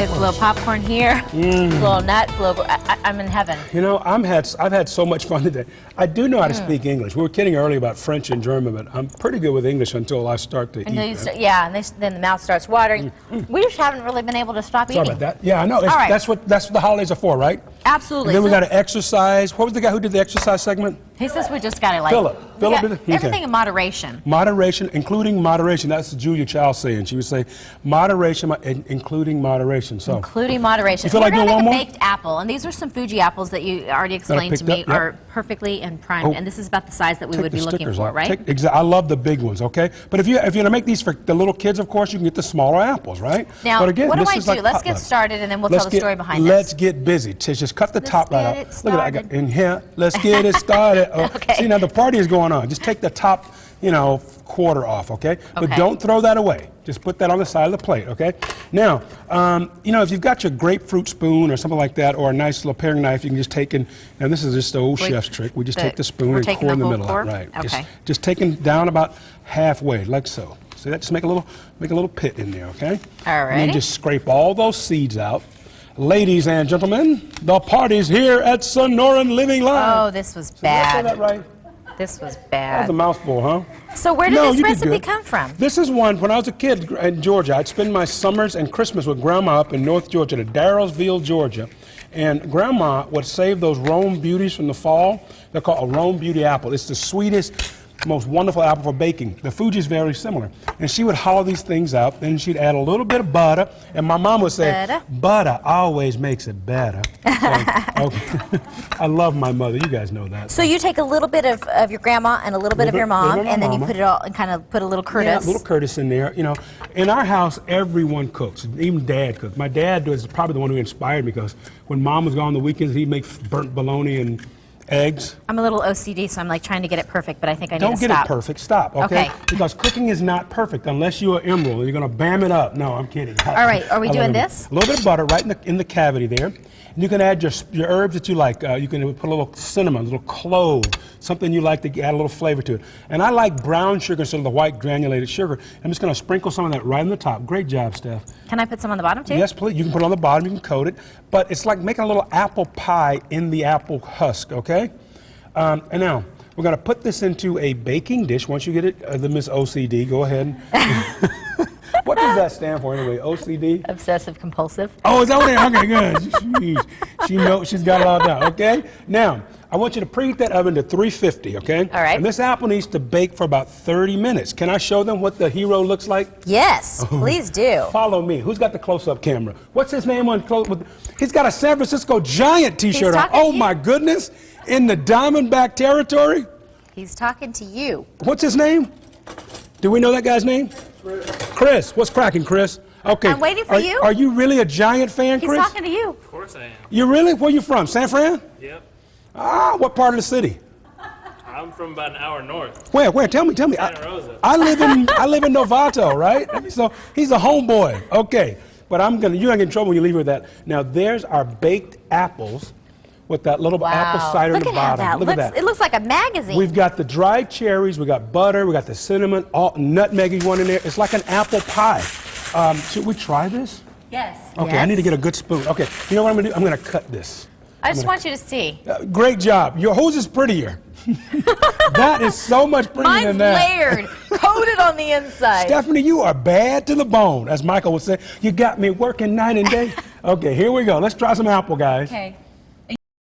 It's a little popcorn here, a little nuts, I'm in heaven. You know, I've had so much fun today. I do know how to speak English. We were kidding earlier about French and German, but I'm pretty good with English until I start to eat. Then the mouth starts watering. We just haven't really been able to stop eating. Sorry about that. Yeah, I know. That's what the holidays are for, right? Absolutely. And then we got to exercise. What was the guy who did the exercise segment? He says we just got to like... Philip did it? Everything in moderation. Moderation, including moderation. That's Julia Child saying. She would say moderation, including moderation. So. Including moderation. You feel like doing one more? Baked apple, and these are some Fuji apples that you already explained to me are perfectly and primed, and this is about the size that we would be looking for, right? I love the big ones, okay? But if you're going to make these for the little kids, of course, you can get the smaller apples, right? Now, but again, what do I do? Like let's get started, and then we'll tell the story behind this. Let's get busy. Just cut the top right out. Look at that. I got in here. Let's get it started. Okay. See, now the party is going on. Just take the top, quarter off, okay? But don't throw that away. Just put that on the side of the plate, okay? Now, if you've got your grapefruit spoon or something like that, or a nice little paring knife, you can just take now this is just the old chef's trick. We just take the spoon and core in the middle, right? Okay. Just taking down about halfway, like so. See that? Just make a little pit in there, okay? All right. And then just scrape all those seeds out. Ladies and gentlemen, the party's here at Sonoran Living Live. Oh, this was bad. Did I say that right? This was bad. That was a mouthful, huh? So where did this recipe come from? This is one, when I was a kid in Georgia, I'd spend my summers and Christmas with Grandma up in North Georgia, to Darrellsville, Georgia. And Grandma would save those Rome Beauties from the fall. They're called a Rome Beauty apple. It's the sweetest, most wonderful apple for baking. The Fuji is very similar. And she would hollow these things out, then she'd add a little bit of butter, and my mom would say, butter always makes it better. So, okay. I love my mother. You guys know that. So you take a little bit of your grandma and a little bit of your mom, and then you put it all and kind of put a little Curtis. Yeah, a little Curtis in there. In our house, everyone cooks. Even Dad cooks. My dad was probably the one who inspired me, because when Mom was gone on the weekends, he'd make burnt bologna and eggs. I'm a little OCD, so I'm like trying to get it perfect, but I think I need to stop. Don't get it perfect. Stop, okay? Because cooking is not perfect unless you're an emerald. You're going to bam it up. No, I'm kidding. All right, are we doing this? A little bit of butter right in the cavity there. And you can add your herbs that you like. You can put a little cinnamon, a little clove, something you like to add a little flavor to it. And I like brown sugar instead of the white granulated sugar. I'm just going to sprinkle some of that right on the top. Great job, Steph. Can I put some on the bottom too? Yes, please. You can put it on the bottom. You can coat it. But it's like making a little apple pie in the apple husk, okay? And now, we're going to put this into a baking dish. Once you get it, the Miss OCD, go ahead. What does that stand for anyway? OCD? Obsessive compulsive. Oh, is that what it is? Okay, good. She knows, she's got it all down, okay? Now, I want you to preheat that oven to 350, okay? All right. And this apple needs to bake for about 30 minutes. Can I show them what the hero looks like? Yes, please do. Follow me. Who's got the close-up camera? What's his name on close? He's got a San Francisco Giant t-shirt on. Oh, my goodness. In the Diamondback territory? He's talking to you. What's his name? Do we know that guy's name? Chris. What's cracking, Chris? Okay. I'm waiting for you. Are you really a Giant fan, Chris? He's talking to you. Of course I am. You really? Where you from? San Fran? Yep. Ah, what part of the city? I'm from about an hour north. Where? Tell me. Santa Rosa. I live in Novato, right? So he's a homeboy. Okay. But you're gonna get in trouble when you leave with that. Now there's our baked apples with that little apple cider in the bottom. Look at that. It looks like a magazine. We've got the dried cherries, we got butter, we got the cinnamon, all nutmeggy one in there. It's like an apple pie. Should we try this? Yes. Okay, yes. I need to get a good spoon. Okay, you know what I'm gonna do? I'm gonna cut this. I just want you to see. Great job. Whose is prettier? That is so much prettier than that. Mine's layered, coated on the inside. Stephanie, you are bad to the bone, as Michael would say. You got me working night and day. Okay, here we go. Let's try some apple, guys. Okay.